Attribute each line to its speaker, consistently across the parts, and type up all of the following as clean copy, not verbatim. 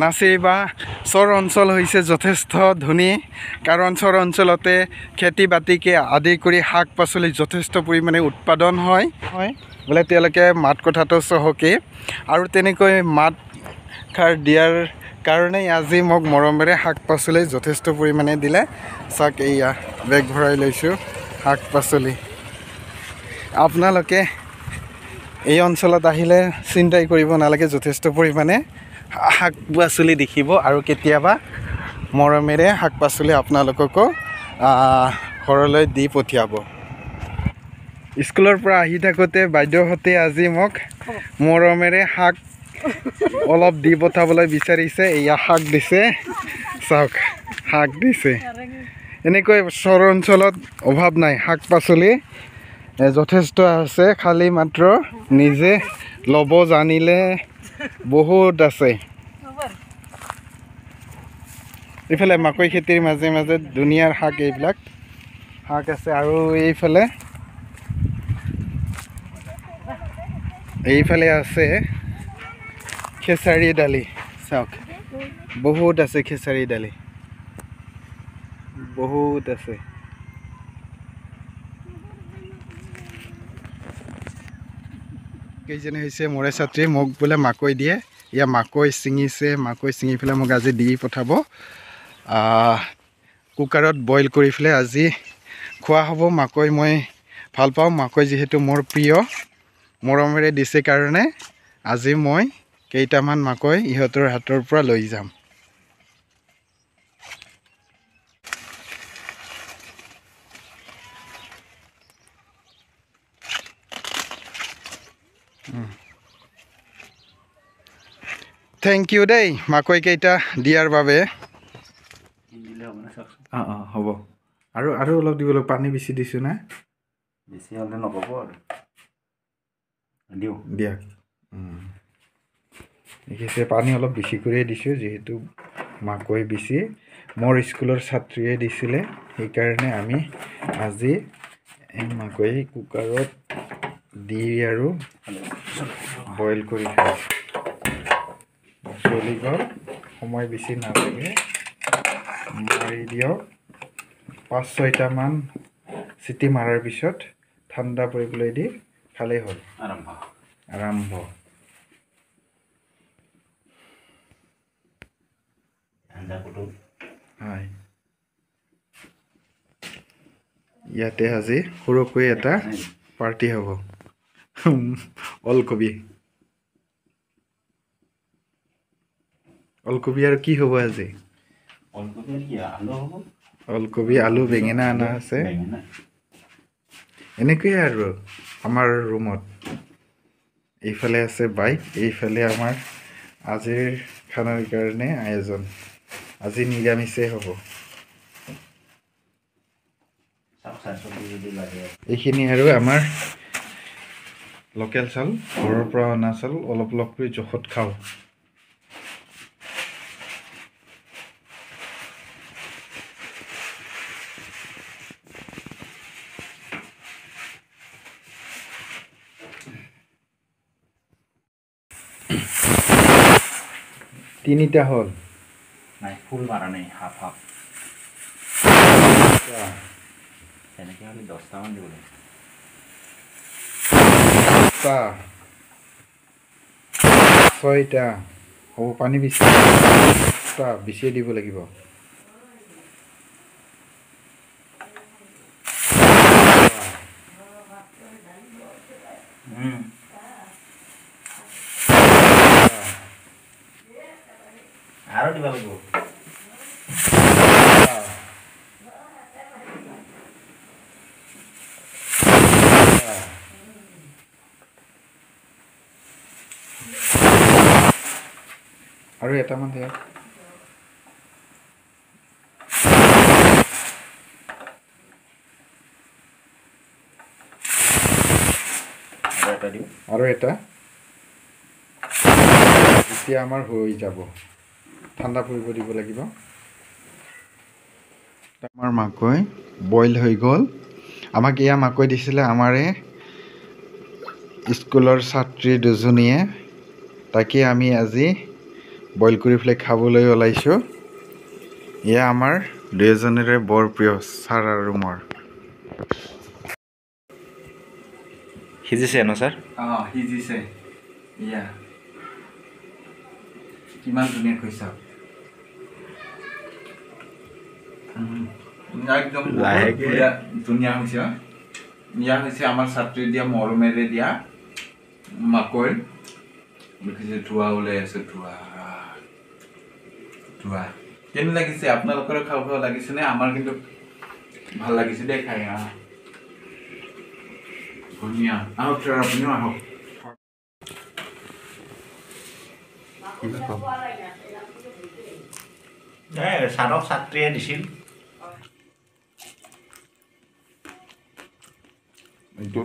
Speaker 1: নাচিৰি বা চৰ অঞ্চল হৈছে যথেষ্ট ধনী কাৰণ চৰ অঞ্চলতে খেতি বাতিকে আদি কৰি শাক পাচলি যথেষ্ট পৰিমাণে উৎপাদন হয় বোলে তেওঁলোকে মাত কথাটো চহকী আৰু তেনেকৈ মাত খাৰ দিয়াৰ কাৰণেই আজি মোক মৰমেৰে শাক পাচলি যথেষ্ট পৰিমাণে দিলে চাওক এয়া বেগ ভৰাই লৈছোঁ শাক পাচলি আপোনালোকে এই অঞ্চলত আহিলে চিন্তাই কৰিব নালাগে যথেষ্ট পৰিমাণে শাক পাচলি দেখিব আৰু কেতিয়াবা মৰমেৰে শাক পাচলি আপোনালোককো ঘৰলৈ দি পঠিয়াব স্কুলৰ পৰা আহি থাকোঁতে বাইদেউহঁতে আজি মোক মৰমেৰে শাক অলপ দি পঠাবলৈ বিচাৰিছে এয়া শাক দিছে চাওক শাক দিছে এনেকৈ চৰ অঞ্চলত অভাৱ নাই শাক পাচলি যথেষ্ট আছে খালি মাত্ৰ নিজে ল'ব জানিলে বহুত আছে এইফালে মাকৈ খেতিৰ মাজে মাজে দুনিয়াৰ শাক এইবিলাক শাক আছে আৰু এইফালে আছে খেসাৰী দালি চাওক বহুত আছে খেসাৰী দালি বহুত আছে কেইজনে হৈছে মোৰে ছাত্ৰী মোক বোলে মাকৈ দিয়ে ইয়া মাকৈ ছিঙিছে মাকৈ ছিঙি পেলাই মোক আজি দি পঠাব কুকাৰত বইল কৰি পেলাই আজি খোৱা হ'ব মাকৈ মই ভাল পাওঁ মাকৈ যিহেতু মোৰ প্ৰিয় মৰমেৰে দিছে কাৰণে আজি মই কেইটামান মাকৈ ইহঁতৰ হাতৰ পৰা লৈ যাম থেংক ইউ দেই মাকৈ কেইটা দিয়াৰ বাবে হ'ব আৰু অলপ দিব লাগিব পানী বেছি দিছোঁ না
Speaker 2: বেছি হ'লে নক'ব আৰু দিওঁ
Speaker 1: দিয়ক দেখিছে পানী অলপ বেছি কৰিয়ে দিছোঁ যিহেতু মাকৈ বেছি মোৰ স্কুলৰ ছাত্ৰীয়ে দিছিলে সেইকাৰণে আমি আজি এই মাকৈ কুকাৰত দি আৰু বইল কৰি খাওঁ জ্বলি গ'ল সময় বেছি নালাগে মাৰি দিয়ক 5-6টামান চিটি মাৰাৰ পিছত ঠাণ্ডা পৰিবলৈ দি খালেই হ'ল আৰম্ভ হয় ইয়াতে আজি সৰুকৈ এটা পাৰ্টি হ'ব ওলকবি আৰু কি হ'ব আজি ওলকবি আলু বেঙেনা অনা আছে এনেকৈয়ে আৰু আমাৰ ৰুমত এইফালে আছে বাইক এইফালে আমাৰ আজিৰ খানাৰ কাৰণে আয়োজন আজি নিৰামিষেই হ'ব এইখিনি আৰু আমাৰ লোকেল চাউল ঘৰৰ পৰা অনা চাউল অলপ অলপকৈ জোখত খাওঁ তিনিটা হ'ল
Speaker 2: নাই ফুল মাৰা নাই হাফ হাফ তেনেকৈ হ'লে 10টামান দিব লাগিব
Speaker 1: 6টা হ'ব পানী বেছি বেছিয়ে দিব লাগিব
Speaker 2: আৰু দিব লাগিব
Speaker 1: আৰু এটামান দিয়ক আৰু এটা এতিয়া আমাৰ হৈ যাব ঠাণ্ডা পৰিব দিব লাগিব আমাৰ মাকৈ বইল হৈ গ'ল আমাক এয়া মাকৈ দিছিলে আমাৰে স্কুলৰ ছাত্ৰী দুজনীয়ে তাকে আমি আজি বইল কৰি পেলাই খাবলৈ ওলাইছোঁ। এয়া আমাৰ দুয়োজনৰে বৰ প্ৰিয় ছাৰ আৰু মোৰ।
Speaker 2: সিজিছে ন ছাৰ?
Speaker 1: সিজিছে। এয়া কিমান ধুনীয়া কৈছা। একদম
Speaker 2: লাহেকে
Speaker 1: ধুনীয়া হৈছে। ইয়া হৈছে আমাৰ ছাত্ৰী দিয়া মৰমেৰে দিয়া মাকৈ। দেখিছে ধোঁৱা ওলাই আছে, ধোঁৱা ধোঁৱা। কেনে লাগিছে আপোনালোকৰ খাওঁ খাওঁ লাগিছেনে? আমাৰ কিন্তু ভাল লাগিছে দেই খাই। ধুনীয়া। আহক ছাৰ, আপুনিও আহক।
Speaker 2: ছাৰক ছাত্ৰীয়ে দিছিল।
Speaker 1: এইটো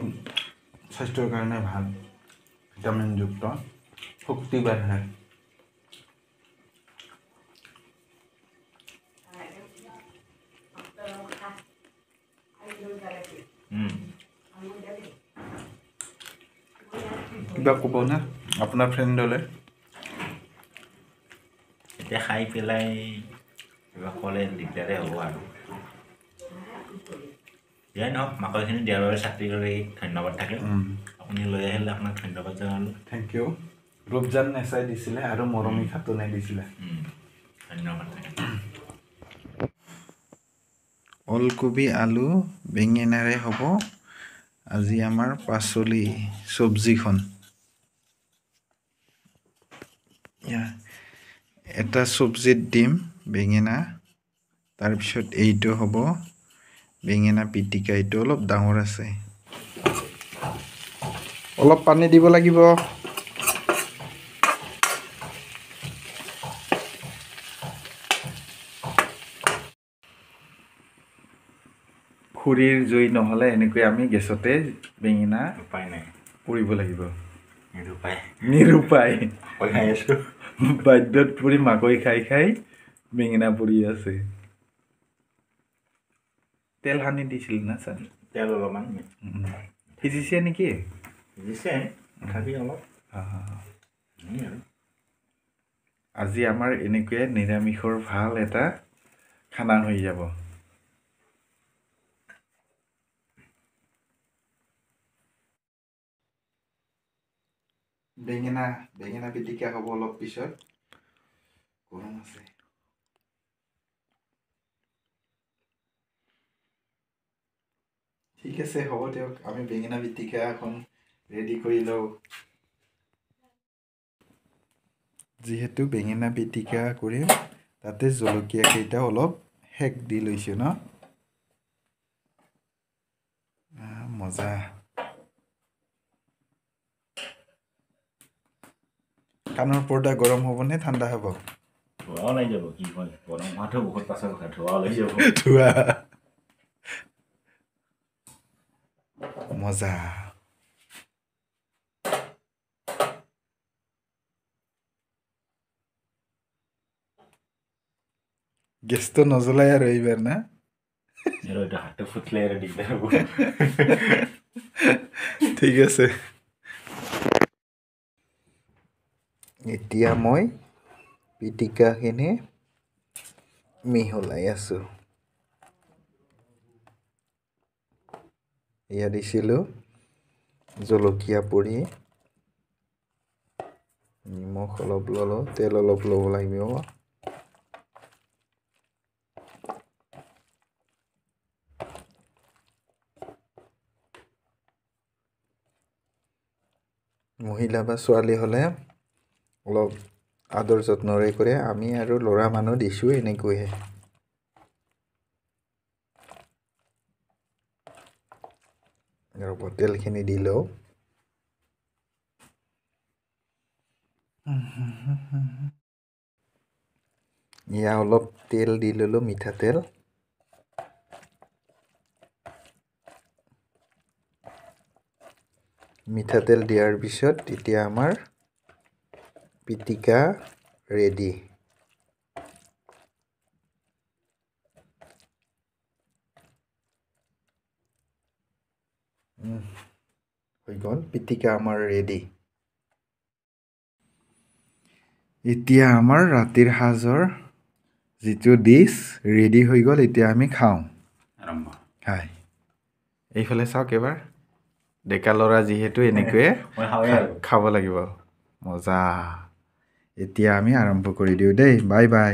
Speaker 1: স্বাস্থ্যৰ কাৰণে ভাল, ভিটামিনযুক্ত, শক্তি বাঢ়ায়। কিবা ক'ব না আপোনাৰ ফ্ৰেণ্ডলৈ?
Speaker 2: এতিয়া খাই পেলাই কিবা ক'লে দিগদাৰে হ'ব আৰু। দিয়াই নহওক, মাকৈখিনি দিয়াৰ বাবে ছাত্ৰীলৈ ধন্যবাদ থাকে। আপুনি লৈ আহিলে আপোনাক ধন্যবাদ জনালোঁ।
Speaker 1: Thank U. ৰূপজান নেচাই দিছিলে আৰু মৰমী খাতুনে দিছিলে।
Speaker 2: ধন্যবাদ থাকে।
Speaker 1: ওলকবি, আলু, বেঙেনাৰে হ'ব আজি আমাৰ পাচলি চব্জিখন। এটা চব্জিত দিম বেঙেনা, তাৰপিছত এইটো হ'ব বেঙেনা পিটিকা। এইটো অলপ ডাঙৰ আছে, অলপ পানী দিব লাগিব। খৰিৰ জুই নহ'লে এনেকৈ আমি গেছতে বেঙেনা
Speaker 2: উপায় নাই,
Speaker 1: পুৰিব লাগিব।
Speaker 2: নিৰুপায়
Speaker 1: মাকৈ
Speaker 2: খাই আছোঁ।
Speaker 1: বাধ্যত পৰি মাকৈ খাই খাই বেঙেনা পুৰি আছে। তেল সানি দিছিল না ছাৰ?
Speaker 2: তেল অলপমান
Speaker 1: সিজিছে নেকি?
Speaker 2: দিছে, তথাপি অলপ।
Speaker 1: আজি আমাৰ এনেকৈয়ে নিৰামিষৰ ভাল এটা খানা হৈ যাব। বেঙেনা পিটিকা হ'ব অলপ পিছত। গৰম আছে। ঠিক আছে, হ'ব দিয়ক। আমি বেঙেনা পিটিকা এখন ৰেডি কৰি লওঁ। যিহেতু বেঙেনা পিটিকা কৰিম, তাতে জলকীয়া কেইটা অলপ সেক দি লৈছোঁ ন। মজা। কাণৰ পৰ্দা গৰম হ'বনে ঠাণ্ডা হ'ব?
Speaker 2: ধোঁৱা ওলাই যাব। কি হয়, গৰম হোৱাটো বহুত পাছৰ কথা, ধোঁৱা ওলাই যাব।
Speaker 1: ধোঁৱা। মজা। গেছটো নজ্বলাই আৰু এইবাৰ না?
Speaker 2: হাতটো ফুটিলে আৰু দিগদাৰ হ'ব।
Speaker 1: ঠিক আছে। এতিয়া মই পিটিকাখিনি মিহলাই আছোঁ। এয়া দিছিলোঁ জলকীয়া পুৰি, নিমখ অলপ ল'লোঁ, তেল অলপ ল'ব লাগিব। মহিলা বা ছোৱালী হ'লে অলপ আদৰ যত্নৰে কৰে, আমি আৰু ল'ৰা মানুহ দিছোঁ এনেকৈয়ে। আৰু তেলখিনি দি লওঁ। এয়া অলপ তেল দি ল'লোঁ, মিঠাতেল। মিঠাতেল দিয়াৰ পিছত এতিয়া আমাৰ পিটিকা ৰেডি। হৈ গ'ল, পিটিকা আমাৰ ৰেডি। এতিয়া আমাৰ ৰাতিৰ সাজৰ যিটো ডিছ ৰেডি হৈ গ'ল এতিয়া আমি খাওঁ
Speaker 2: আৰম্ভ
Speaker 1: হয় এইফালে চাওক এবাৰ ডেকা ল'ৰা যিহেতু এনেকৈয়ে
Speaker 2: মই খাওঁৱে আৰু
Speaker 1: খাব লাগিব মজা এতিয়া আমি আৰম্ভ কৰি দিওঁ দেই বাই বাই